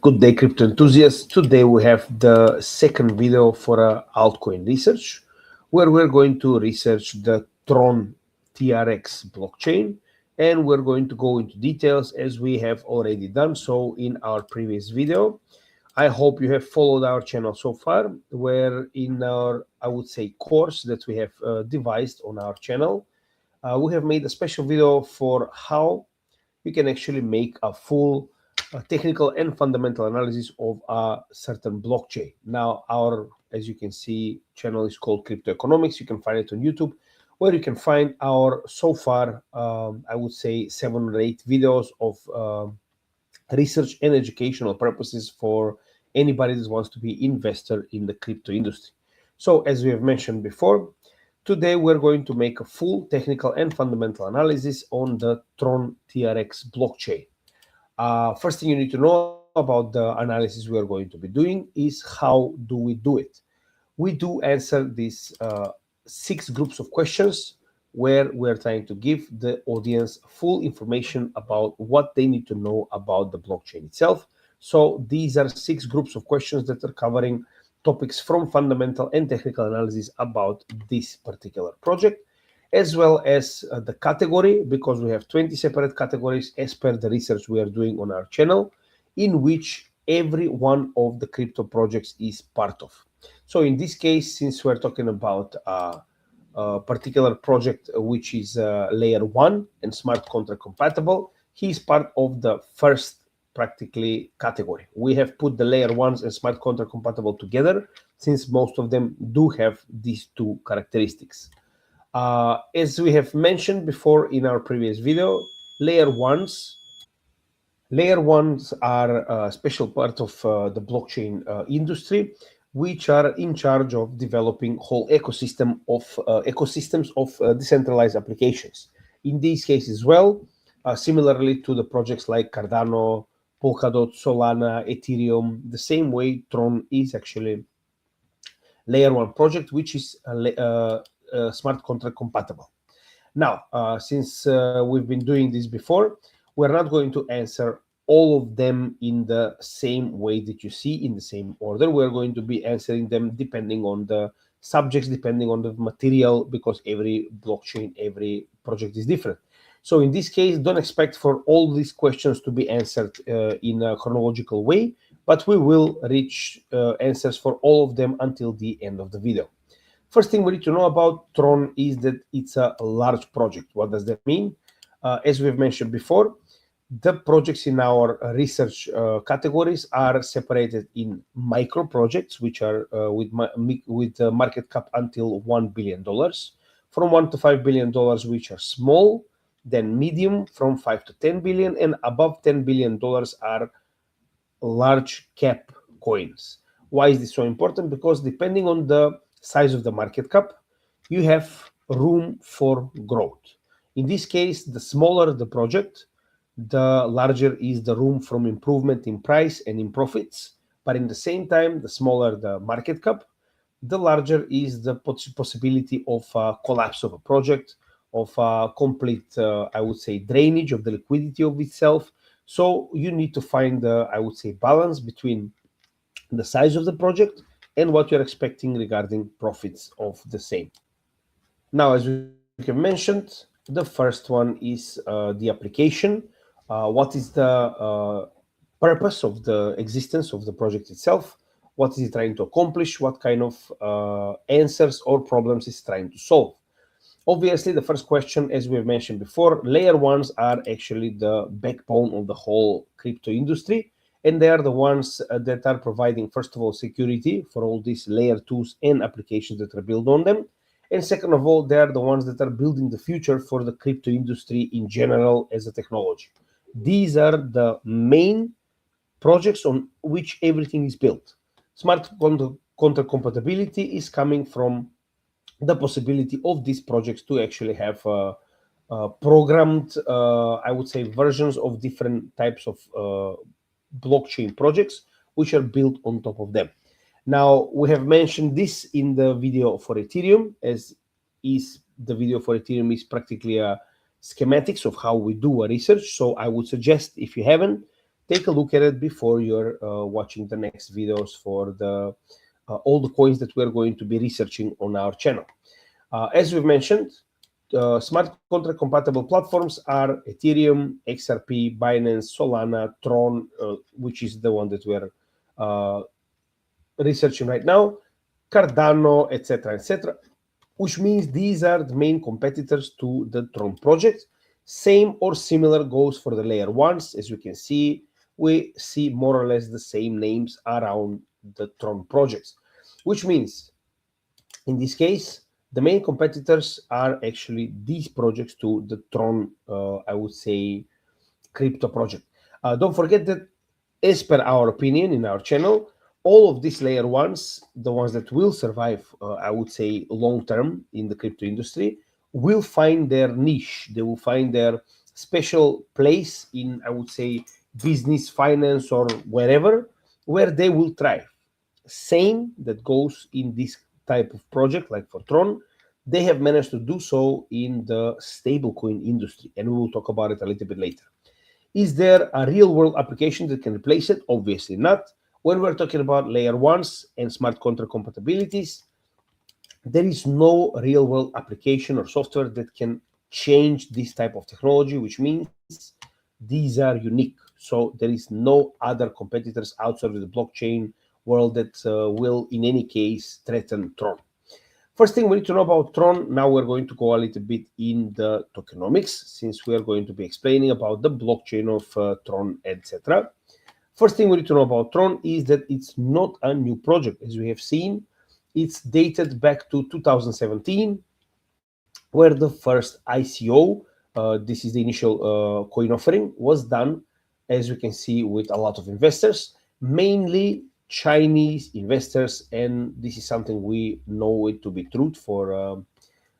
Good day, crypto enthusiasts. Today we have the second video for altcoin research, where we're going to research the Tron TRX blockchain, and we're going to go into details as we have already done so in our previous video. I hope you have followed our channel so far, where in our, I would say, course that we have devised on our channel, we have made a special video for how you can actually make a full technical and fundamental analysis of a certain blockchain. Now, our, as you can see, channel is called Crypto Economics. You can find it on YouTube, where you can find our so far, I would say, 7 or 8 videos of research and educational purposes for anybody that wants to be investor in the crypto industry. So, as we have mentioned before, today we're going to make a full technical and fundamental analysis on the Tron TRX blockchain. First thing you need to know about the analysis we are going to be doing is how do we do it. We do answer these 6 groups of questions where we're trying to give the audience full information about what they need to know about the blockchain itself. So these are 6 groups of questions that are covering topics from fundamental and technical analysis about this particular project, as well as the category, because we have 20 separate categories as per the research we are doing on our channel, in which every one of the crypto projects is part of. So in this case, since we're talking about a particular project which is layer 1 and smart contract compatible, he is part of the first practically category. We have put the layer 1s and smart contract compatible together, since most of them do have these 2 characteristics. As we have mentioned before in our previous video, layer 1s are a special part of the blockchain industry, which are in charge of developing whole ecosystems of decentralized applications. In these cases as well, similarly to the projects like Cardano, Polkadot, Solana, Ethereum, the same way Tron is actually layer 1 project, which is smart contract compatible. Now, since we've been doing this before, we're not going to answer all of them in the same way that you see, in the same order. We're going to be answering them depending on the subjects, depending on the material, because every blockchain, every project is different. So in this case, don't expect for all these questions to be answered in a chronological way, but we will reach answers for all of them until the end of the video. First thing we need to know about Tron is that it's a large project. What does that mean? As we've mentioned before, the projects in our research categories are separated in micro projects, which are with market cap until $1 billion, from $1 to $5 billion, which are small, then medium from 5 to 10 billion, and above $10 billion are large cap coins. Why is this so important? Because depending on the size of the market cap, you have room for growth. In this case, the smaller the project, the larger is the room from improvement in price and in profits. But in the same time, the smaller the market cap, the larger is the possibility of collapse of a project, of complete, I would say, drainage of the liquidity of itself. So you need to find the, I would say, balance between the size of the project and what you're expecting regarding profits of the same. Now, as we have mentioned, the first one is the application. What is the purpose of the existence of the project itself? What is it trying to accomplish? What kind of answers or problems is trying to solve? Obviously, the first question, as we've mentioned before, layer 1s are actually the backbone of the whole crypto industry. And they are the ones that are providing, first of all, security for all these layer 2s and applications that are built on them. And second of all, they are the ones that are building the future for the crypto industry in general as a technology. These are the main projects on which everything is built. Smart contract compatibility is coming from the possibility of these projects to actually have programmed, I would say, versions of different types of blockchain projects which are built on top of them. Now, we have mentioned this in the video for Ethereum, as is the video for Ethereum is practically a schematics of how we do a research. So I would suggest, if you haven't, take a look at it before you're watching the next videos for the all the coins that we're going to be researching on our channel. As we've mentioned, smart contract compatible platforms are Ethereum, XRP, Binance, Solana, Tron, which is the one that we're researching right now, Cardano, etc., which means these are the main competitors to the Tron project. Same or similar goes for the layer ones. As you can see, we see more or less the same names around the Tron projects, which means in this case, the main competitors are actually these projects to the Tron, I would say, crypto project. Don't forget that, as per our opinion in our channel, all of these layer ones, the ones that will survive, I would say, long term in the crypto industry, will find their niche. They will find their special place in, I would say, business, finance, or wherever, where they will thrive. Same that goes in this type of project, like for Tron. They have managed to do so in the stablecoin industry, and we will talk about it a little bit later. Is there a real-world application that can replace it? Obviously not. When we're talking about layer ones and smart contract compatibilities, there is no real-world application or software that can change this type of technology, which means these are unique. So there is no other competitors outside of the blockchain world that will, in any case, threaten Tron. First thing we need to know about Tron, now we're going to go a little bit in the tokenomics, since we are going to be explaining about the blockchain of Tron, etc. First thing we need to know about Tron is that it's not a new project. As we have seen, it's dated back to 2017, where the first ICO, this is the initial coin offering, was done, as we can see, with a lot of investors, mainly Chinese investors, and this is something we know it to be true for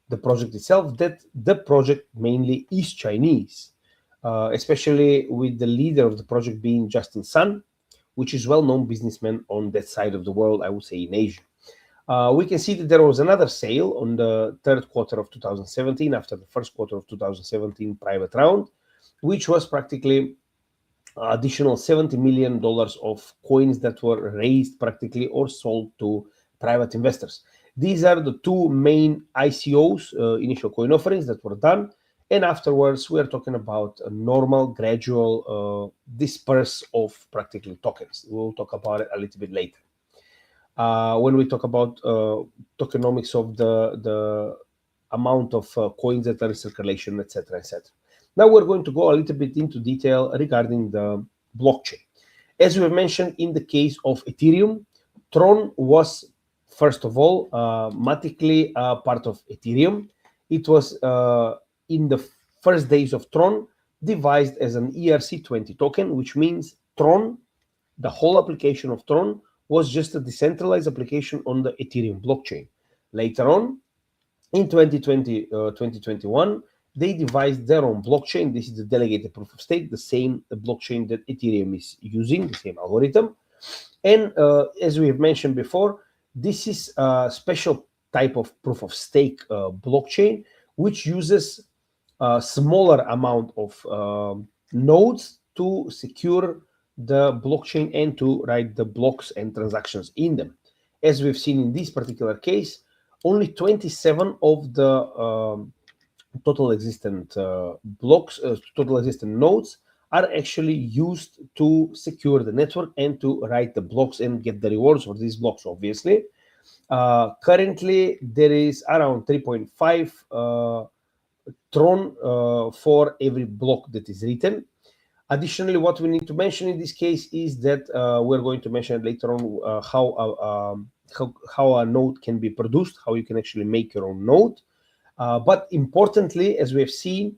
the project itself, that the project mainly is Chinese, especially with the leader of the project being Justin Sun, which is well-known businessman on that side of the world, I would say in Asia. We can see that there was another sale on the third quarter of 2017 after the first quarter of 2017 private round, which was practically additional $70 million of coins that were raised practically or sold to private investors. These are the two main ICOs, initial coin offerings that were done. And afterwards, we are talking about a normal, gradual disperse of practically tokens. We'll talk about it a little bit later. When we talk about tokenomics of the amount of coins that are in circulation, etc., etc. Now we're going to go a little bit into detail regarding the blockchain. As we have mentioned, in the case of Ethereum, Tron was, first of all, mathematically part of Ethereum. It was, in the first days of Tron, devised as an ERC20 token, which means Tron, the whole application of Tron, was just a decentralized application on the Ethereum blockchain. Later on, in 2020, 2021, they devised their own blockchain. This is the delegated proof of stake, the same blockchain that Ethereum is using, the same algorithm. And as we have mentioned before, this is a special type of proof of stake blockchain, which uses a smaller amount of nodes to secure the blockchain and to write the blocks and transactions in them. As we've seen in this particular case, only 27 of the total existent blocks, total existent nodes are actually used to secure the network and to write the blocks and get the rewards for these blocks, obviously. Currently, there is around 3.5 Tron for every block that is written. Additionally, what we need to mention in this case is that we're going to mention later on how a node can be produced, how you can actually make your own node. But importantly, as we have seen,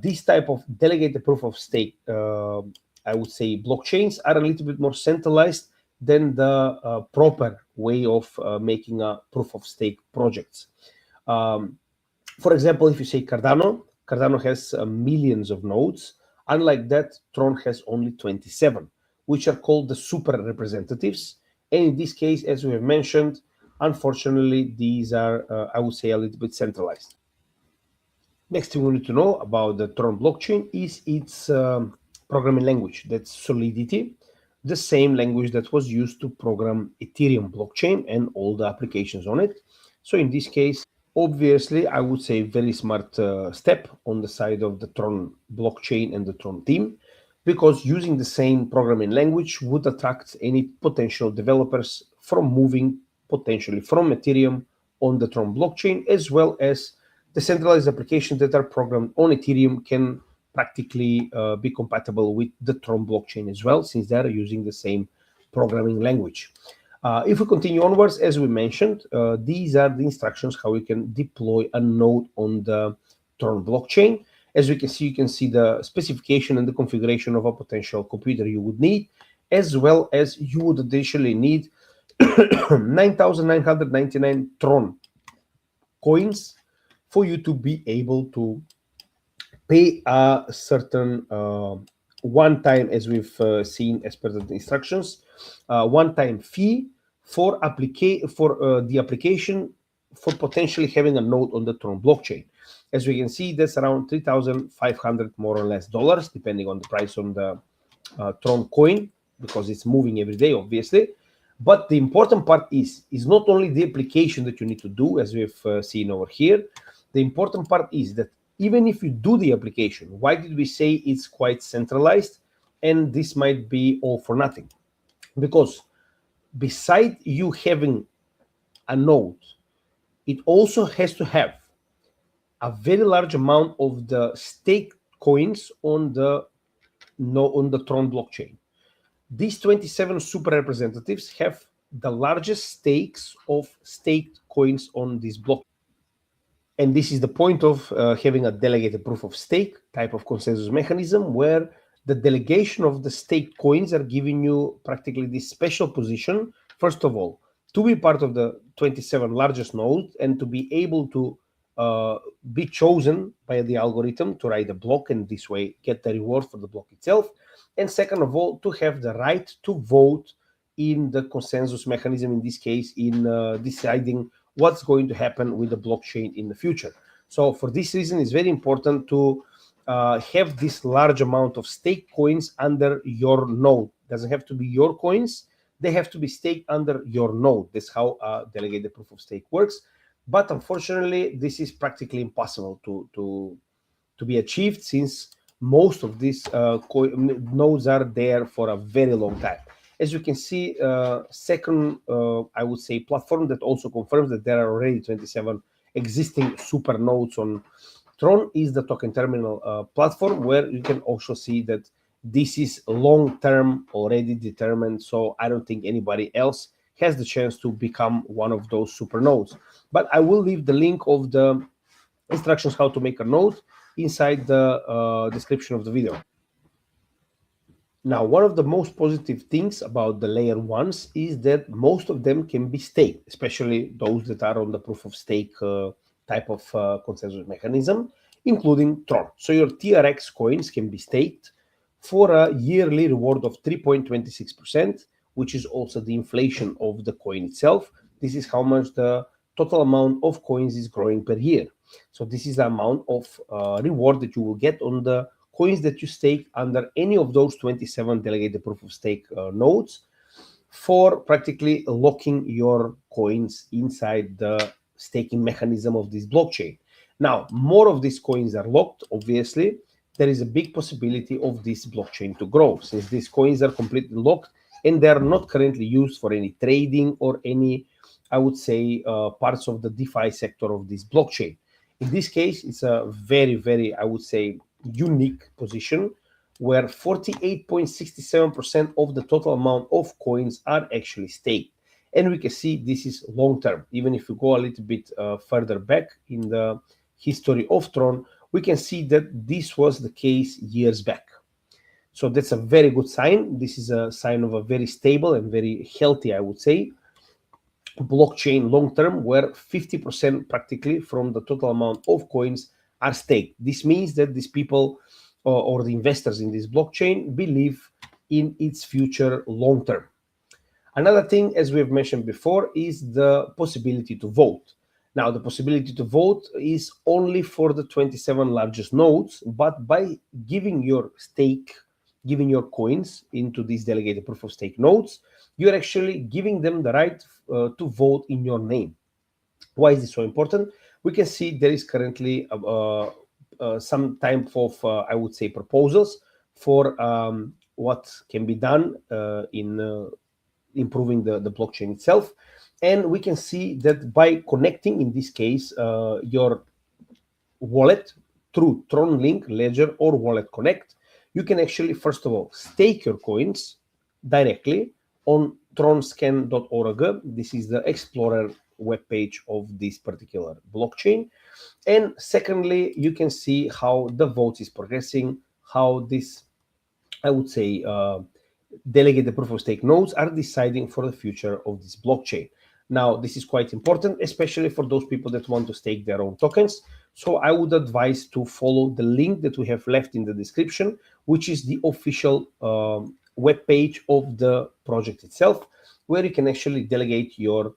this type of delegated proof of stake, I would say blockchains, are a little bit more centralized than the proper way of making a proof of stake projects. For example, if you say Cardano has millions of nodes. Unlike that, Tron has only 27, which are called the super representatives. And in this case, as we have mentioned, unfortunately, these are, I would say, a little bit centralized. Next thing we need to know about the Tron blockchain is its programming language. That's Solidity, the same language that was used to program Ethereum blockchain and all the applications on it. So in this case, obviously, I would say very smart step on the side of the Tron blockchain and the Tron team, because using the same programming language would attract any potential developers from moving potentially from Ethereum on the Tron blockchain, as well as decentralized applications that are programmed on Ethereum can practically be compatible with the Tron blockchain as well, since they're using the same programming language. If we continue onwards, as we mentioned, these are the instructions how we can deploy a node on the Tron blockchain. As you can see the specification and the configuration of a potential computer you would need, as well as you would additionally need 9,999 Tron coins for you to be able to pay a certain one-time, as we've seen as per the instructions, one-time fee for the application for potentially having a node on the Tron blockchain. As we can see, that's around 3,500 more or less dollars, depending on the price on the Tron coin, because it's moving every day, obviously. But the important part is not only the application that you need to do, as we've seen over here. The important part is that even if you do the application, why did we say it's quite centralized and this might be all for nothing? Because beside you having a node, it also has to have a very large amount of the staked coins on the Tron blockchain. These 27 super representatives have the largest stakes of staked coins on this block. And this is the point of having a delegated proof of stake type of consensus mechanism, where the delegation of the staked coins are giving you practically this special position, first of all, to be part of the 27 largest nodes and to be able to be chosen by the algorithm to write a block and this way get the reward for the block itself. And second of all, to have the right to vote in the consensus mechanism, in this case, in deciding what's going to happen with the blockchain in the future. So for this reason, it's very important to have this large amount of stake coins under your node. Doesn't have to be your coins. They have to be staked under your node. That's how delegated proof of stake works. But unfortunately, this is practically impossible to be achieved, since most of these nodes are there for a very long time. As you can see, second, I would say, platform that also confirms that there are already 27 existing super nodes on Tron is the token terminal platform, where you can also see that this is long-term already determined. So I don't think anybody else has the chance to become one of those super nodes. But I will leave the link of the instructions how to make a node inside the description of the video. Now, one of the most positive things about the layer ones is that most of them can be staked, especially those that are on the proof of stake type of consensus mechanism, including Tron. So your TRX coins can be staked for a yearly reward of 3.26%, which is also the inflation of the coin itself. This is how much the total amount of coins is growing per year. So this is the amount of reward that you will get on the coins that you stake under any of those 27 delegated proof of stake nodes, for practically locking your coins inside the staking mechanism of this blockchain. Now, more of these coins are locked, obviously, there is a big possibility of this blockchain to grow, since these coins are completely locked and they are not currently used for any trading or any, I would say, parts of the DeFi sector of this blockchain. In this case, it's a very, very, I would say, unique position, where 48.67% of the total amount of coins are actually staked. And we can see this is long-term. Even if you go a little bit further back in the history of Tron, we can see that this was the case years back. So that's a very good sign. This is a sign of a very stable and very healthy, I would say, blockchain long-term, where 50% practically from the total amount of coins are staked. This means that these people or the investors in this blockchain believe in its future long-term. Another thing, as we've mentioned before, is the possibility to vote. Now, the possibility to vote is only for the 27 largest nodes, but by giving your stake giving your coins into these delegated proof of stake nodes, you're actually giving them the right to vote in your name. Why is this so important? We can see there is currently some type of, I would say, proposals for what can be done in improving the blockchain itself. And we can see that by connecting, in this case, your wallet through Tron Link, Ledger, or Wallet Connect, you can actually, first of all, stake your coins directly on tronscan.org. This is the Explorer webpage of this particular blockchain. And secondly, you can see how the vote is progressing, how this, I would say, delegated proof of stake nodes are deciding for the future of this blockchain. Now, this is quite important, especially for those people that want to stake their own tokens. So I would advise to follow the link that we have left in the description, which is the official web page of the project itself, where you can actually delegate your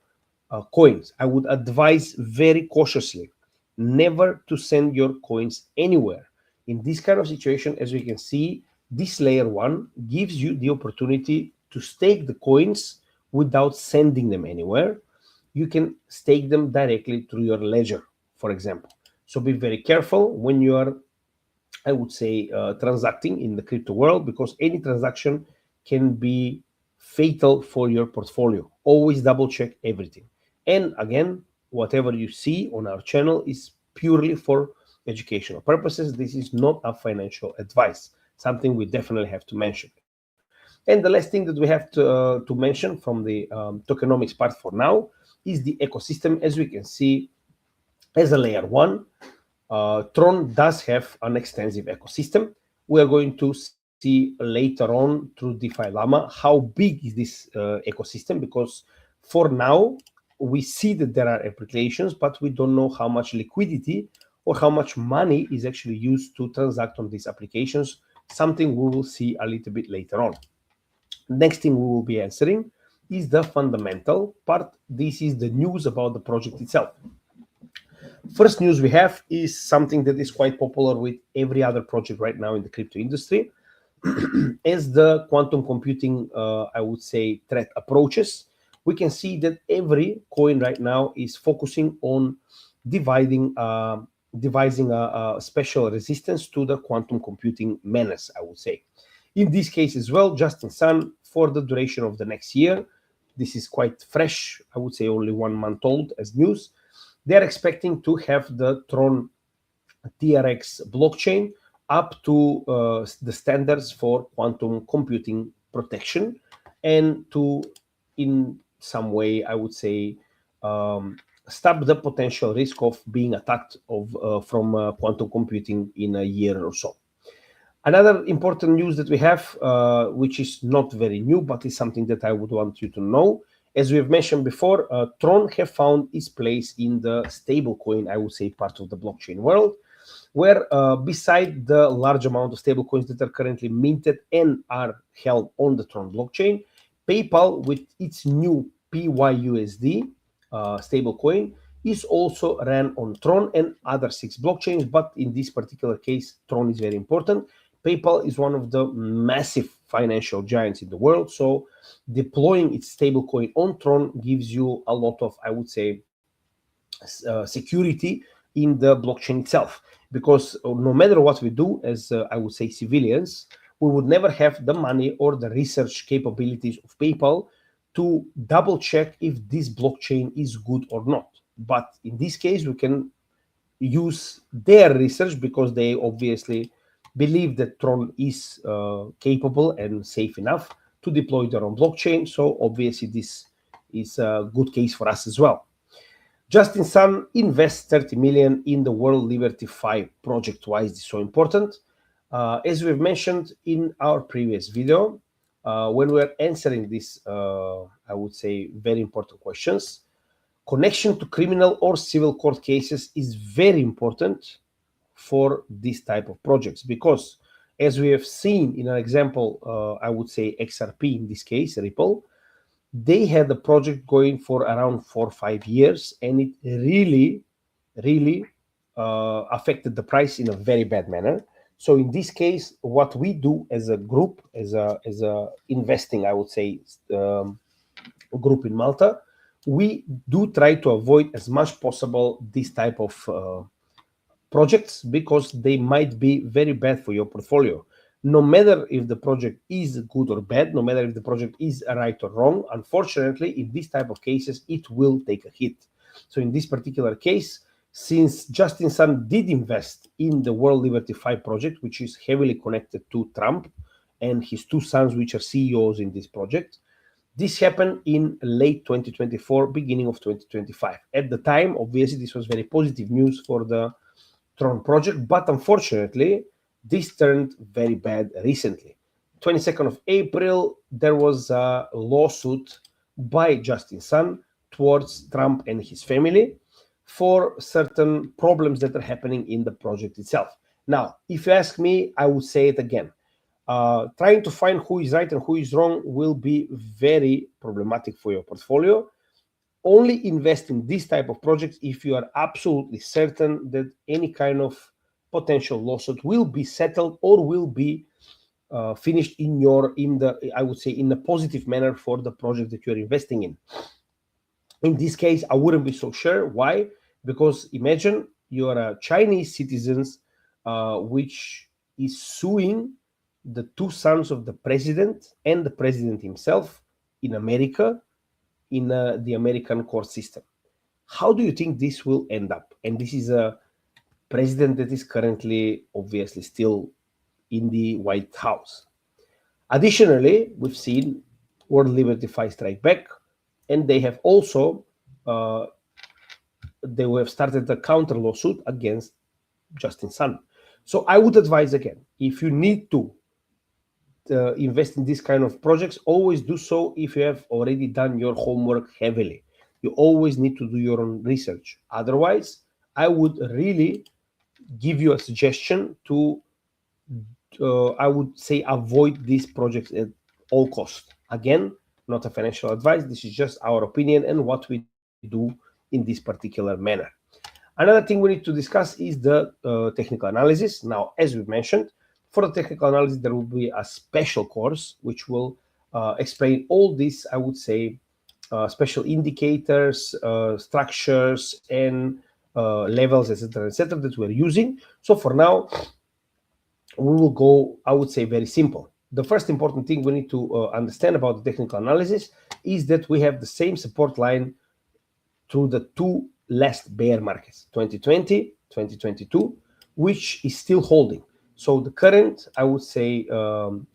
coins. I would advise very cautiously never to send your coins anywhere. In this kind of situation, as we can see, this layer 1 gives you the opportunity to stake the coins without sending them anywhere. You can stake them directly through your ledger, for example. So be very careful when you are, I would say, transacting in the crypto world, because any transaction can be fatal for your portfolio. Always double check everything. And again, whatever you see on our channel is purely for educational purposes. This is not a financial advice, something we definitely have to mention. And the last thing that we have to mention from the tokenomics part for now is the ecosystem. As we can see, as a layer 1, Tron does have an extensive ecosystem. We are going to see later on through DeFi Llama how big is this ecosystem, because for now we see that there are applications, but we don't know how much liquidity or how much money is actually used to transact on these applications, something we will see a little bit later on. Next thing we will be answering is the fundamental part. This is the news about the project itself. First news we have is something that is quite popular with every other project right now in the crypto industry. As the quantum computing, I would say, threat approaches, we can see that every coin right now is focusing on devising a special resistance to the quantum computing menace, I would say. In this case as well, Justin Sun, for the duration of the next year, this is quite fresh, I would say only 1 month old as news, they're expecting to have the Tron TRX blockchain up to the standards for quantum computing protection, and to, in some way, I would say, stop the potential risk of being attacked from quantum computing in a year or so. Another important news that we have, which is not very new, but is something that I would want you to know. As we have mentioned before, Tron have found its place in the stablecoin, I would say, part of the blockchain world, where beside the large amount of stablecoins that are currently minted and are held on the Tron blockchain, PayPal, with its new PYUSD stablecoin, is also ran on Tron and other 6 blockchains. But in this particular case, Tron is very important. PayPal is one of the massive financial giants in the world, so deploying its stablecoin on Tron gives you a lot of, I would say, security in the blockchain itself. Because no matter what we do as, I would say, civilians, we would never have the money or the research capabilities of PayPal to double check if this blockchain is good or not. But in this case, we can use their research, because they obviously believe that Tron is capable and safe enough to deploy their own blockchain. So obviously this is a good case for us as well. Justin Sun invests 30 million in the World Liberty 5 project. Why is this so important? As we've mentioned in our previous video, when we're answering these, I would say, very important questions, connection to criminal or civil court cases is very important for this type of projects, because as we have seen in an example, I would say XRP, in this case Ripple, they had the project going for around 4 or 5 years, and it really affected the price in a very bad manner. So in this case, what we do as a group, as a investing, I would say, group in Malta, we do try to avoid as much possible this type of projects, because they might be very bad for your portfolio. No matter if the project is good or bad, no matter if the project is right or wrong, unfortunately, in this type of cases, it will take a hit. So in this particular case, since Justin Sun did invest in the World Liberty 5 project, which is heavily connected to Trump and his two sons, which are CEOs in this project, this happened in late 2024, beginning of 2025. At the time, obviously, this was very positive news for the Tron project, but unfortunately, this turned very bad recently. 22nd of April, there was a lawsuit by Justin Sun towards Trump and his family for certain problems that are happening in the project itself. Now, if you ask me, I would say it again. Trying to find who is right and who is wrong will be very problematic for your portfolio. Only invest in this type of projects if you are absolutely certain that any kind of potential lawsuit will be settled or will be finished in a positive manner for the project that you're investing in. In this case, I wouldn't be so sure. Why? Because imagine you are a Chinese citizen which is suing the two sons of the president and the president himself in America, in the American court system. How do you think this will end up? And this is a president that is currently obviously still in the White House. Additionally, we've seen World Liberty 5 strike back, and they have also they have started a counter lawsuit against Justin Sun. So I would advise again, if you need to invest in this kind of projects, always do so if you have already done your homework heavily. You always need to do your own research. Otherwise, I would really give you a suggestion to, I would say, avoid these projects at all costs. Again, not a financial advice. This is just our opinion and what we do in this particular manner. Another thing we need to discuss is the technical analysis. Now, as we mentioned, for the technical analysis, there will be a special course which will explain all these, I would say, special indicators, structures, and levels, etc., that we're using. So for now, we will go, I would say, very simple. The first important thing we need to understand about the technical analysis is that we have the same support line through the two last bear markets, 2020, 2022, which is still holding. So the current, I would say,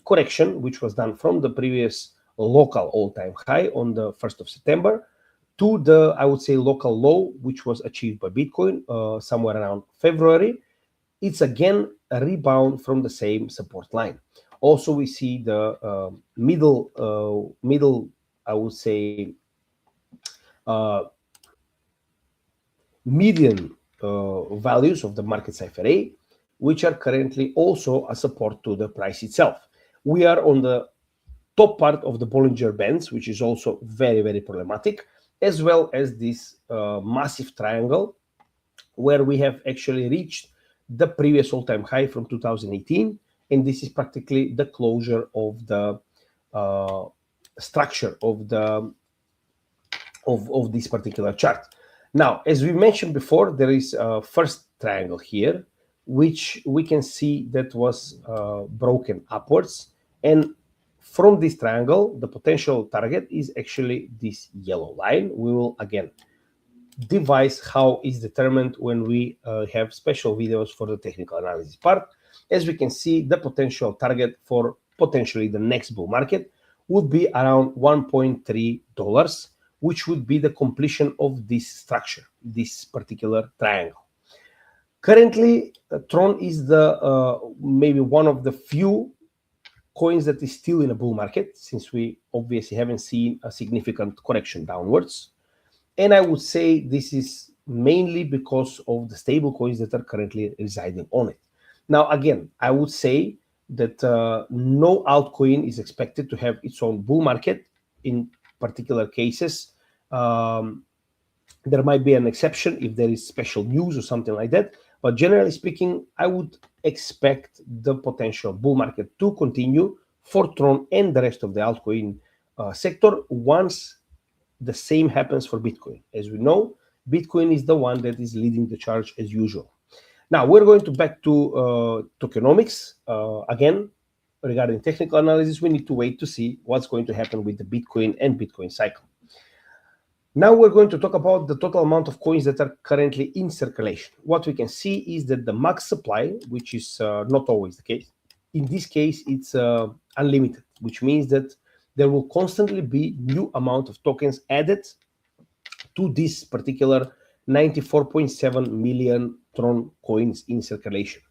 correction, which was done from the previous local all-time high on the 1st of September to the, I would say, local low, which was achieved by Bitcoin somewhere around February, it's again a rebound from the same support line. Also, we see the middle, I would say, median values of the market cipher A, which are currently also a support to the price itself. We are on the top part of the Bollinger Bands, which is also very, very problematic, as well as this massive triangle, where we have actually reached the previous all-time high from 2018, and this is practically the closure of the structure of the of this particular chart. Now, as we mentioned before, there is a first triangle here, which we can see that was broken upwards. And from this triangle, the potential target is actually this yellow line. We will, again, devise how it's determined when we have special videos for the technical analysis part. As we can see, the potential target for potentially the next bull market would be around $1.3, which would be the completion of this structure, this particular triangle. Currently, Tron is the maybe one of the few coins that is still in a bull market, since we obviously haven't seen a significant correction downwards. And I would say this is mainly because of the stable coins that are currently residing on it. Now, again, I would say that no altcoin is expected to have its own bull market. In particular cases, there might be an exception if there is special news or something like that. But generally speaking, I would expect the potential bull market to continue for Tron and the rest of the altcoin sector once the same happens for Bitcoin. As we know, Bitcoin is the one that is leading the charge as usual. Now we're going to back to tokenomics. Again, regarding technical analysis, we need to wait to see what's going to happen with the Bitcoin and Bitcoin cycle. Now we're going to talk about the total amount of coins that are currently in circulation. What we can see is that the max supply, which is not always the case, in this case it's unlimited, which means that there will constantly be new amount of tokens added to this particular 94.7 million Tron coins in circulation.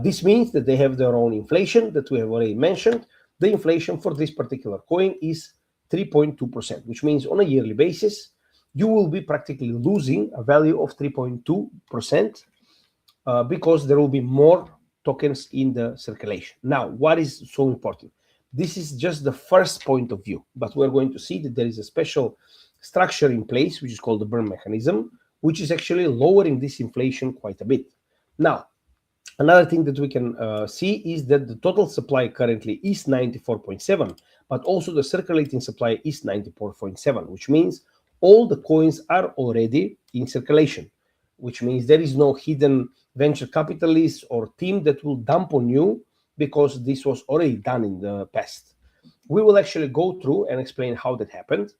This means that they have their own inflation that we have already mentioned. The inflation for this particular coin is 3.2%, which means on a yearly basis, you will be practically losing a value of 3.2% because there will be more tokens in the circulation. Now, what is so important? This is just the first point of view, but we're going to see that there is a special structure in place, which is called the burn mechanism, which is actually lowering this inflation quite a bit. Now, another thing that we can see is that the total supply currently is 94.7, but also the circulating supply is 94.7, which means all the coins are already in circulation, which means there is no hidden venture capitalist or team that will dump on you because this was already done in the past. We will actually go through and explain how that happened.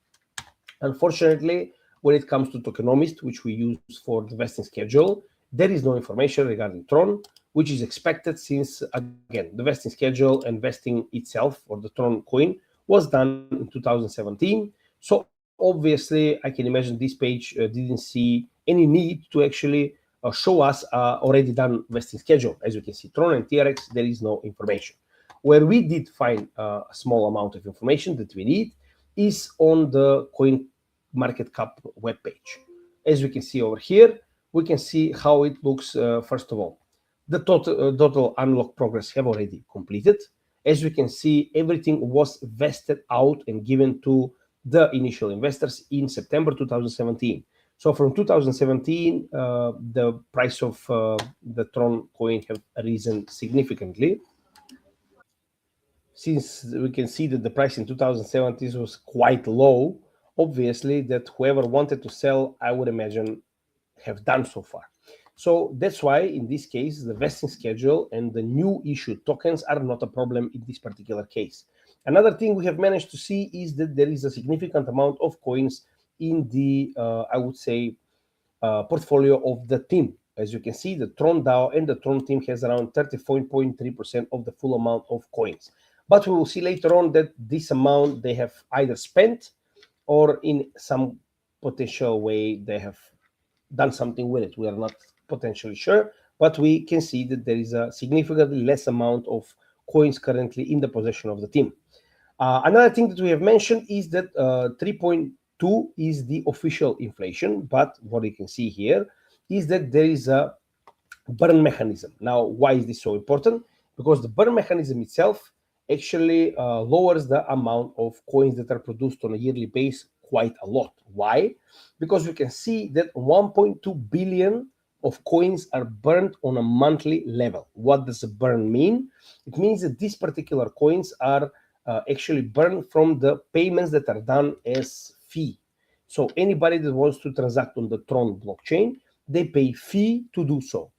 Unfortunately, when it comes to tokenomics, which we use for the vesting schedule, there is no information regarding Tron, which is expected since, again, the vesting schedule and vesting itself, or the Tron coin, was done in 2017. So obviously, I can imagine this page didn't see any need to actually show us already done vesting schedule. As you can see, Tron and TRX, there is no information. Where we did find a small amount of information that we need is on the coin market cap webpage. As we can see over here, we can see how it looks. First of all, the total unlock progress have already completed. As we can see, everything was vested out and given to the initial investors in September 2017. So from 2017, the price of the Tron coin have risen significantly. Since we can see that the price in 2017 was quite low, obviously that whoever wanted to sell, I would imagine, have done so far. So that's why in this case, the vesting schedule and the new issued tokens are not a problem in this particular case. Another thing we have managed to see is that there is a significant amount of coins in the, I would say, portfolio of the team. As you can see, the Tron DAO and the Tron team has around 34.3% of the full amount of coins. But we will see later on that this amount they have either spent or in some potential way they have done something with it. We are not potentially sure, but we can see that there is a significantly less amount of coins currently in the possession of the team. Another thing that we have mentioned is that 3.2 is the official inflation, but what you can see here is that there is a burn mechanism. Now, why is this so important? Because the burn mechanism itself actually lowers the amount of coins that are produced on a yearly basis quite a lot. Why? Because we can see that 1.2 billion of coins are burned on a monthly level. What does a burn mean? It means that these particular coins are actually burned from the payments that are done as fee. So anybody that wants to transact on the Tron blockchain, they pay fee to do so.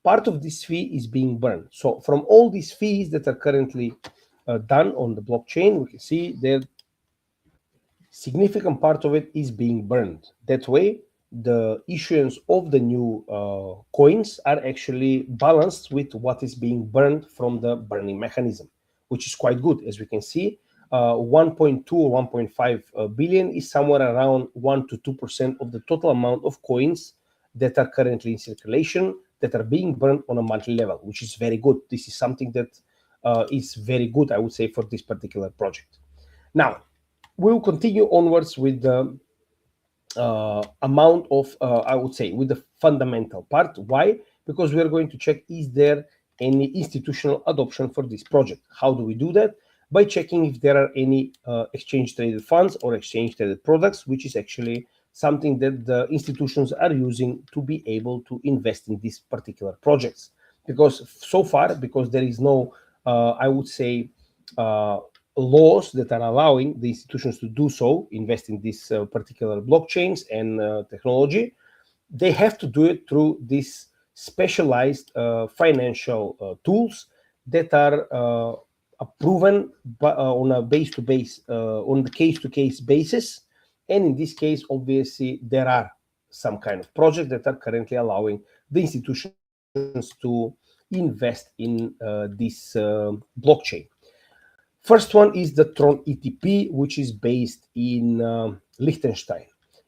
Part of this fee is being burned. So from all these fees that are currently done on the blockchain, we can see that significant part of it is being burned. That way, the issuance of the new coins are actually balanced with what is being burned from the burning mechanism, which is quite good. As we can see, 1.2 or 1.5 billion is somewhere around 1 to 2% of the total amount of coins that are currently in circulation that are being burned on a monthly level, which is very good. This is something that is very good, I would say, for this particular project. Now, we'll continue onwards with the amount of, I would say, with the fundamental part. Why? Because we are going to check, is there any institutional adoption for this project? How do we do that? By checking if there are any exchange-traded funds or exchange-traded products, which is actually something that the institutions are using to be able to invest in these particular projects. because so far, because there is no, I would say, laws that are allowing the institutions to do so, invest in these particular blockchains and technology, they have to do it through these specialized financial tools that are proven on a base-to-base, on the case-to-case basis. And in this case, obviously, there are some kind of projects that are currently allowing the institutions to invest in this blockchain. First one is the Tron ETP, which is based in Liechtenstein.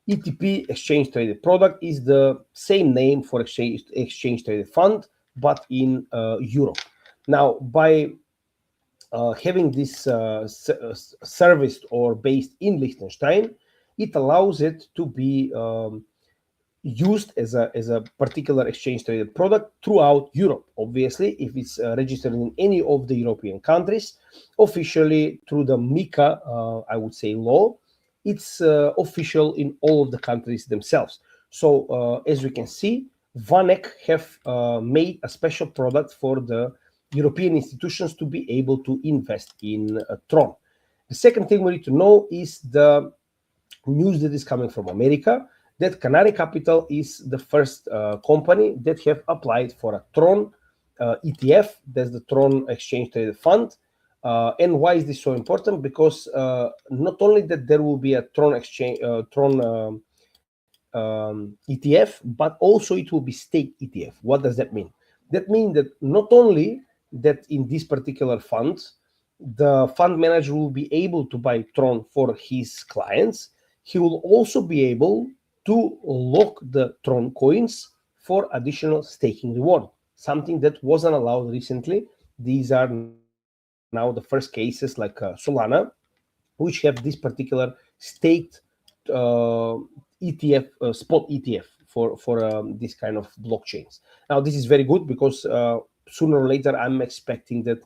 ETP, exchange traded product, is the same name for exchange traded fund, but in Europe. Now, by having this serviced or based in Liechtenstein, it allows it to be used as a particular exchange traded product throughout Europe. Obviously, if it's registered in any of the European countries, officially through the MiCA, I would say, law, it's official in all of the countries themselves. So as we can see, VanEck have made a special product for the European institutions to be able to invest in Tron. The second thing we need to know is the news that is coming from America, that Canary Capital is the first company that have applied for a Tron ETF. That's the Tron Exchange Traded Fund. And why is this so important? Because not only that there will be a Tron exchange, Tron ETF, but also it will be stake ETF. What does that mean? That means that not only that in this particular fund, the fund manager will be able to buy Tron for his clients, he will also be able to lock the Tron coins for additional staking reward, something that wasn't allowed recently. These are now the first cases like Solana, which have this particular staked ETF, spot ETF for this kind of blockchains. Now, this is very good because sooner or later, I'm expecting that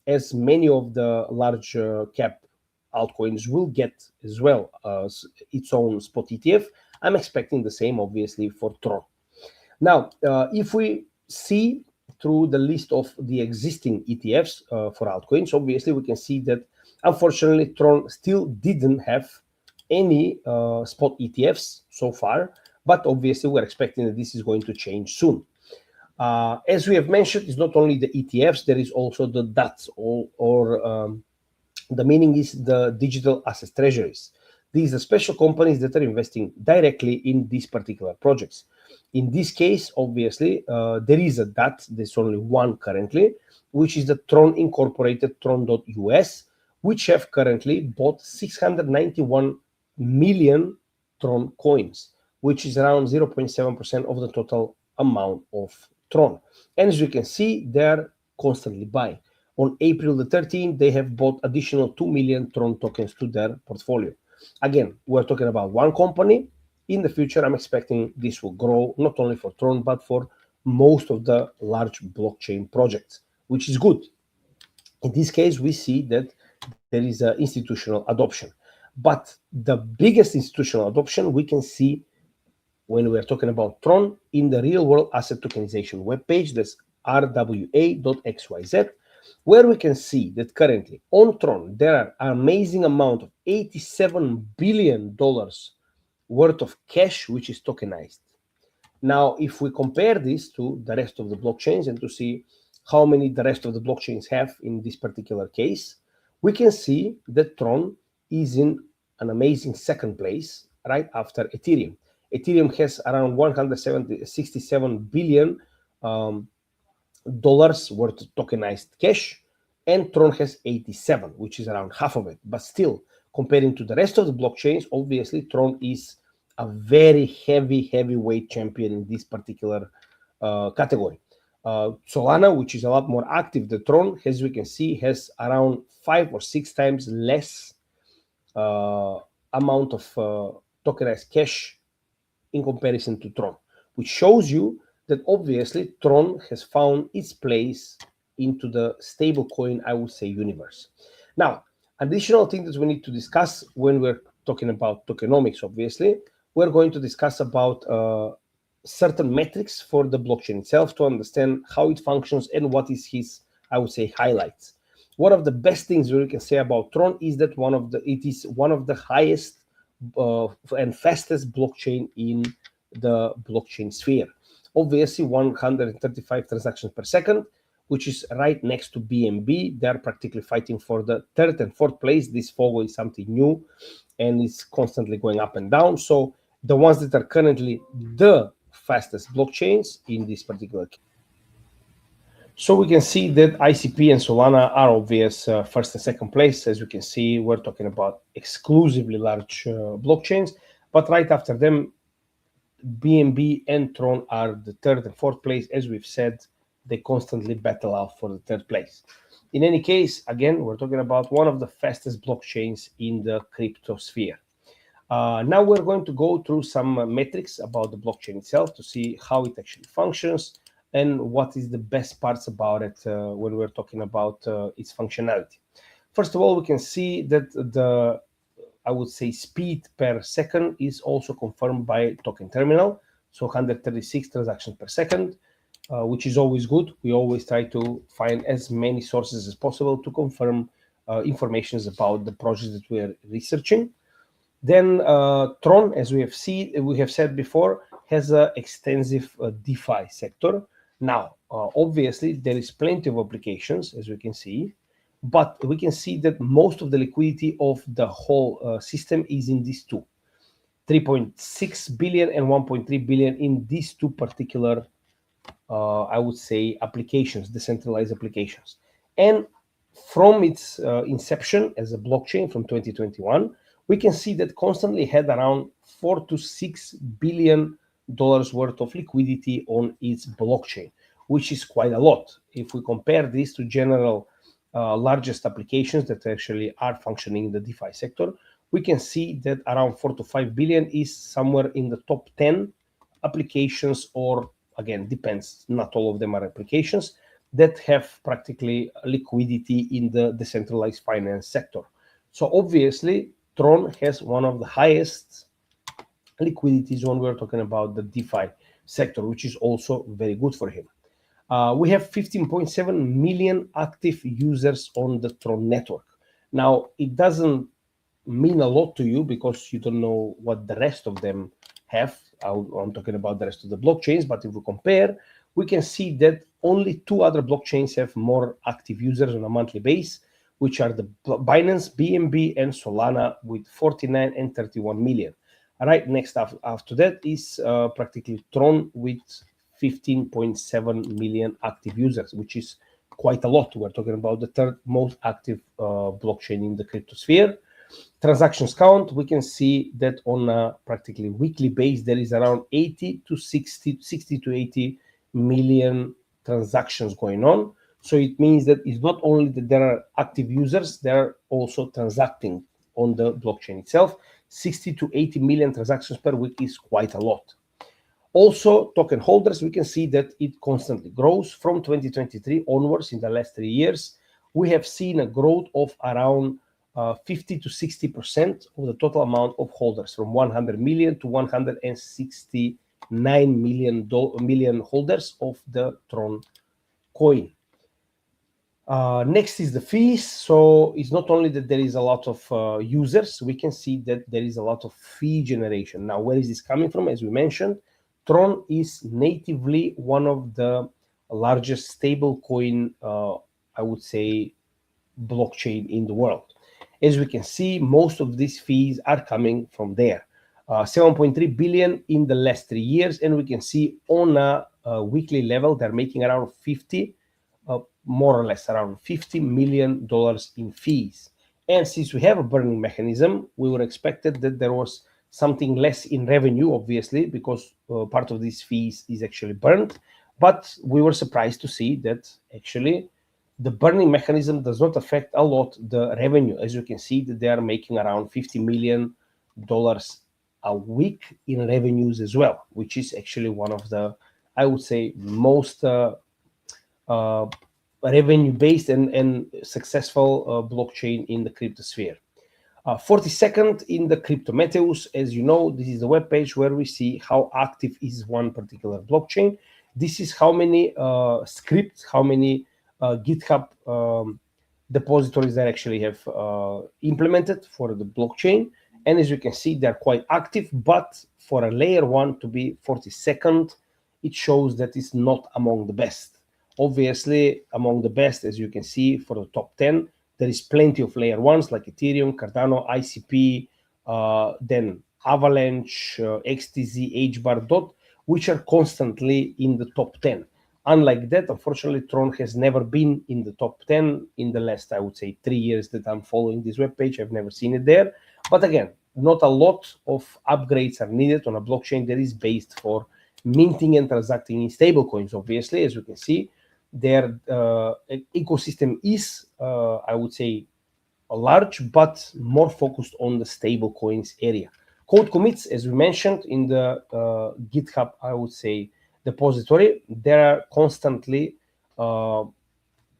as many of the large cap altcoins will get as well its own spot ETF, I'm expecting the same, obviously, for Tron. Now, if we see through the list of the existing ETFs for altcoins, obviously, we can see that, unfortunately, Tron still didn't have any spot ETFs so far, but obviously, we're expecting that this is going to change soon. As we have mentioned, it's not only the ETFs, there is also the DATs, or the meaning is the digital asset treasuries. These are special companies that are investing directly in these particular projects. In this case, obviously, there is a DAT, there's only one currently, which is the Tron Incorporated Tron.us, which have currently bought 691 million Tron coins, which is around 0.7% of the total amount of Tron. And as you can see, they're constantly buying. On April the 13th, they have bought additional 2 million Tron tokens to their portfolio. Again, we're talking about one company. In the future, I'm expecting this will grow not only for Tron, but for most of the large blockchain projects, which is good. In this case, we see that there is an institutional adoption. But the biggest institutional adoption we can see when we're talking about Tron in the real world asset tokenization webpage, that's rwa.xyz, where we can see that currently on Tron, there are an amazing amount of $87 billion worth of cash, which is tokenized. Now, if we compare this to the rest of the blockchains and to see how many the rest of the blockchains have in this particular case, we can see that Tron is in an amazing second place right after Ethereum. Ethereum has around $167 billion dollars worth of tokenized cash, and Tron has 87, which is around half of it. But still, comparing to the rest of the blockchains, obviously Tron is a very heavyweight champion in this particular category. Solana, which is a lot more active than Tron, as we can see, has around 5 or 6 times less amount of tokenized cash in comparison to Tron, which shows you that obviously Tron has found its place into the stablecoin, I would say, universe. Now, additional thing that we need to discuss when we're talking about tokenomics, obviously, we're going to discuss about certain metrics for the blockchain itself to understand how it functions and what is his, I would say, highlights. One of the best things we can say about Tron is that it is one of the highest and fastest blockchain in the blockchain sphere. Obviously, 135 transactions per second, which is right next to BNB. They're practically fighting for the third and fourth place. This Fogo is something new, and it's constantly going up and down. So the ones that are currently the fastest blockchains in this particular case. So we can see that ICP and Solana are obvious first and second place. As you can see, we're talking about exclusively large blockchains, but right after them, BNB and Tron are the third and fourth place. As we've said, they constantly battle out for the third place. In any case, again, we're talking about one of the fastest blockchains in the crypto sphere. Now we're going to go through some metrics about the blockchain itself to see how it actually functions and what is the best parts about it when we're talking about its functionality. First of all, we can see that the, I would say, speed per second is also confirmed by token terminal. So 136 transactions per second, which is always good. We always try to find as many sources as possible to confirm information about the projects that we are researching. Then Tron, as we have said before, has an extensive DeFi sector. Now, obviously, there is plenty of applications, as we can see, but we can see that most of the liquidity of the whole system is in these two, 3.6 billion and 1.3 billion in these two particular, I would say, applications, decentralized applications. And from its inception as a blockchain from 2021, we can see that constantly had around $4 to $6 billion worth of liquidity on its blockchain, which is quite a lot. If we compare this to general largest applications that actually are functioning in the DeFi sector, we can see that around 4 to 5 billion is somewhere in the top 10 applications, or again, depends, not all of them are applications that have practically liquidity in the decentralized finance sector. So obviously, Tron has one of the highest liquidities when we're talking about the DeFi sector, which is also very good for him. We have 15.7 million active users on the Tron network. Now, it doesn't mean a lot to you because you don't know what the rest of them have. I'm talking about the rest of the blockchains, but if we compare, we can see that only two other blockchains have more active users on a monthly base, which are the Binance, BNB, and Solana with 49 and 31 million. Right next after that is practically Tron with 15.7 million active users, which is quite a lot. We're talking about the third most active blockchain in the crypto sphere. Transactions count, we can see that on a practically weekly base, there is around 60 to 80 million transactions going on. So it means that it's not only that there are active users, they are also transacting on the blockchain itself. 60 to 80 million transactions per week is quite a lot. Also, token holders, we can see that it constantly grows from 2023 onwards. In the last 3 years, we have seen a growth of around 50 to 60% of the total amount of holders, from 100 million to 169 million holders of the Tron coin. Next is the fees. So it's not only that there is a lot of users, we can see that there is a lot of fee generation. Now, where is this coming from? As we mentioned, Tron is natively one of the largest stable coin, I would say, blockchain in the world. As we can see, most of these fees are coming from there. 7.3 billion in the last 3 years, and we can see on a weekly level, they're making around more or less around $50 million in fees. And since we have a burning mechanism, we were expected that there was something less in revenue, obviously, because part of these fees is actually burned. But we were surprised to see that actually the burning mechanism does not affect a lot the revenue. As you can see, that they are making around $50 million a week in revenues as well, which is actually one of the, I would say, most revenue-based and successful blockchain in the crypto sphere. 42nd in the Cryptometeus. As you know, this is the web page where we see how active is one particular blockchain. This is how many scripts, how many GitHub depositories that actually have implemented for the blockchain. And as you can see, they're quite active, but for a layer 1 to be 42nd, it shows that it's not among the best. Obviously, among the best, as you can see, for the top 10, there is plenty of layer 1s like Ethereum, Cardano, ICP, then Avalanche, XTZ, HBAR, DOT, which are constantly in the top 10. Unlike that, unfortunately, Tron has never been in the top 10 in the last, I would say, 3 years that I'm following this webpage. I've never seen it there. But again, not a lot of upgrades are needed on a blockchain that is based for minting and transacting in stablecoins. Obviously, as you can see, their ecosystem is, I would say, large, but more focused on the stablecoins area. Code commits, as we mentioned in the GitHub, I would say, depository, there are constantly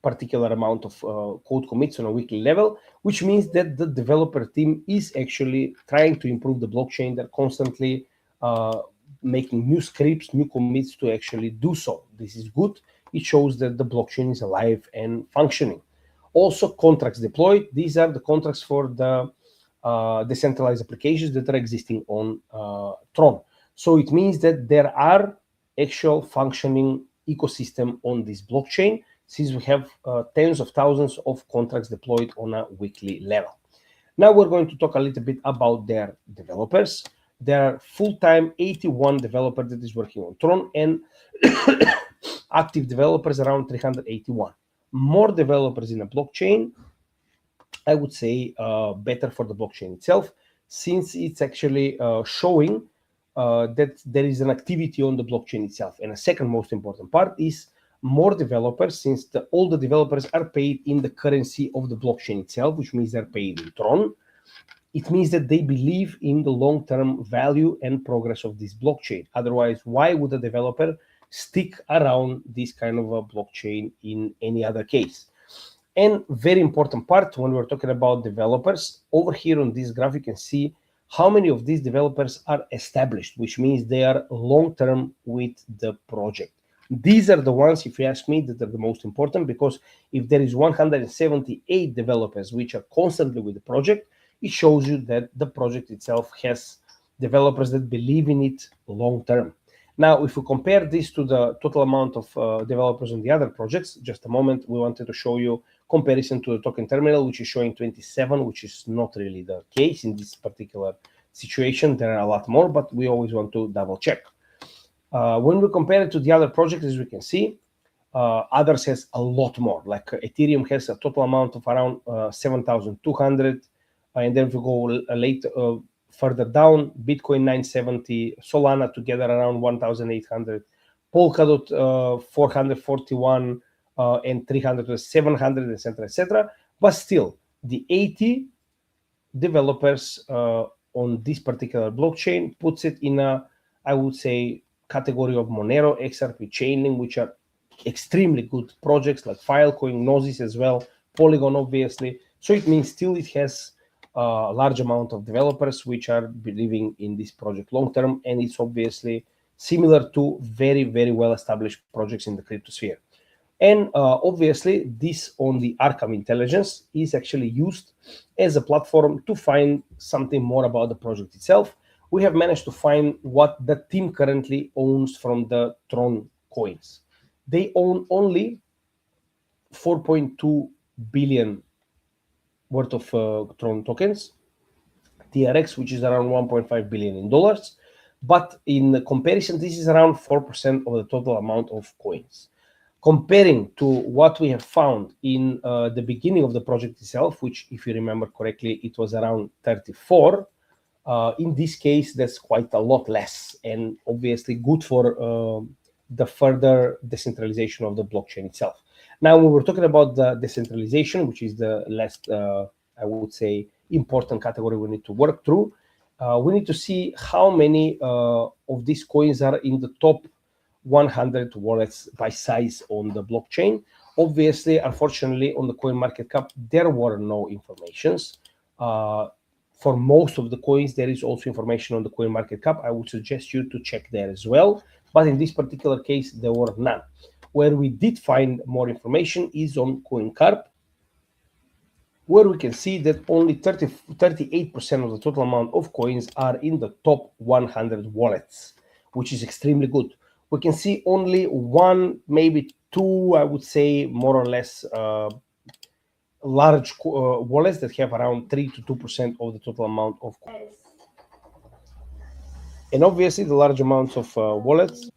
particular amount of code commits on a weekly level, which means that the developer team is actually trying to improve the blockchain. They're constantly making new scripts, new commits to actually do so. This is good. It shows that the blockchain is alive and functioning. Also, contracts deployed. These are the contracts for the decentralized applications that are existing on Tron. So it means that there are actual functioning ecosystem on this blockchain, since we have tens of thousands of contracts deployed on a weekly level. Now we're going to talk a little bit about their developers. There are full-time 81 developers that is working on Tron, and active developers around 381. More developers in a blockchain, I would say, better for the blockchain itself, since it's actually showing that there is an activity on the blockchain itself. And a second most important part is more developers, since all the developers are paid in the currency of the blockchain itself, which means they're paid in Tron. It means that they believe in the long-term value and progress of this blockchain. Otherwise, why would a developer stick around this kind of a blockchain in any other case? And very important part when we're talking about developers, over here on this graph, you can see how many of these developers are established, which means they are long-term with the project. These are the ones, if you ask me, that are the most important, because if there is 178 developers which are constantly with the project, it shows you that the project itself has developers that believe in it long-term. Now, if we compare this to the total amount of developers on the other projects, just a moment, we wanted to show you comparison to the token terminal, which is showing 27, which is not really the case in this particular situation. There are a lot more, but we always want to double check. When we compare it to the other projects, as we can see, others has a lot more. Like Ethereum has a total amount of around 7,200, and then if we go further down, Bitcoin 970, Solana together around 1,800, Polkadot 441, and 300 700, etc., etc. But still, the 80 developers on this particular blockchain puts it in a, I would say, category of Monero, XRP, Chainlink, which are extremely good projects like Filecoin, Gnosis as well, Polygon, obviously. So it means still it has a large amount of developers which are believing in this project long term, and it's obviously similar to very, very well-established projects in the cryptosphere. And obviously, this on the Arkham Intelligence is actually used as a platform to find something more about the project itself. We have managed to find what the team currently owns from the Tron coins. They own only 4.2 billion worth of Tron tokens, TRX, which is around 1.5 billion in dollars. But in comparison, this is around 4% of the total amount of coins. Comparing to what we have found in the beginning of the project itself, which, if you remember correctly, it was around 34. In this case, that's quite a lot less, and obviously good for the further decentralization of the blockchain itself. Now, when we're talking about the decentralization, which is the last, I would say, important category we need to work through, we need to see how many of these coins are in the top 100 wallets by size on the blockchain. Obviously, unfortunately, on the coin market cap, there were no informations. For most of the coins, there is also information on the coin market cap. I would suggest you to check there as well. But in this particular case, there were none. Where we did find more information is on CoinCarp, where we can see that only 38% of the total amount of coins are in the top 100 wallets, which is extremely good. We can see only one, maybe two, I would say, more or less, large wallets that have around 3 to 2% of the total amount of coins. And obviously, the large amounts of wallets,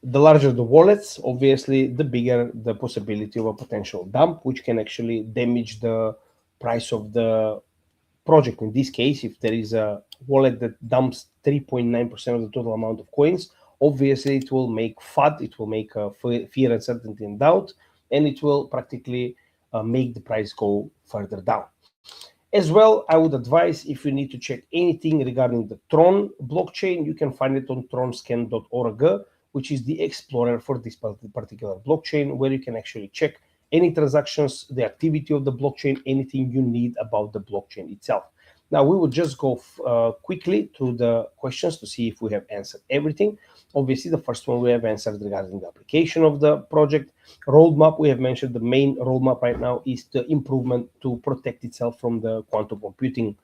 the larger the wallets, obviously, the bigger the possibility of a potential dump, which can actually damage the price of the project. In this case, if there is a wallet that dumps 3.9% of the total amount of coins, obviously it will make FUD, it will make fear, uncertainty, and doubt, and it will practically make the price go further down. As well, I would advise, if you need to check anything regarding the Tron blockchain, you can find it on tronscan.org, which is the explorer for this particular blockchain, where you can actually check any transactions, the activity of the blockchain, anything you need about the blockchain itself. Now, we will just go quickly through the questions to see if we have answered everything. Obviously, the first one we have answered regarding the application of the project. Roadmap, we have mentioned the main roadmap right now is the improvement to protect itself from the quantum computing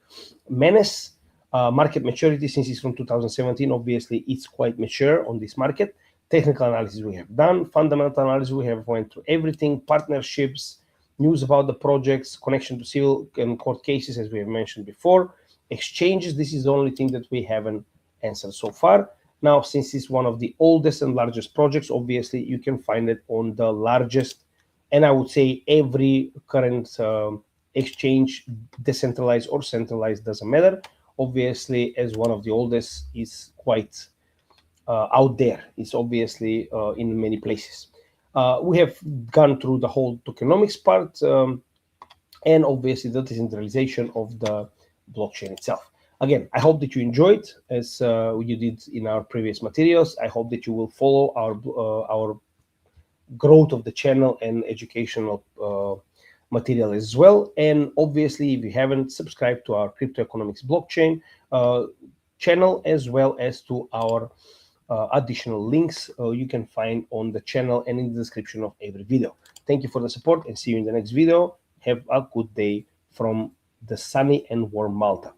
menace. Market maturity, since it's from 2017, obviously it's quite mature on this market. Technical analysis we have done, fundamental analysis we have went through everything, partnerships, news about the projects, connection to civil and court cases, as we have mentioned before. Exchanges, this is the only thing that we haven't answered so far. Now, since it's one of the oldest and largest projects, obviously you can find it on the largest, and I would say every current exchange, decentralized or centralized, doesn't matter. Obviously, as one of the oldest, is quite out there. It's obviously in many places. We have gone through the whole tokenomics part, and obviously the decentralization of the blockchain itself. Again, I hope that you enjoyed, as you did in our previous materials. I hope that you will follow our growth of the channel and educational material as well. And obviously, if you haven't subscribed to our crypto economics blockchain channel, as well as to our additional links you can find on the channel and in the description of every video. Thank you for the support, and see you in the next video. Have a good day from the sunny and warm Malta.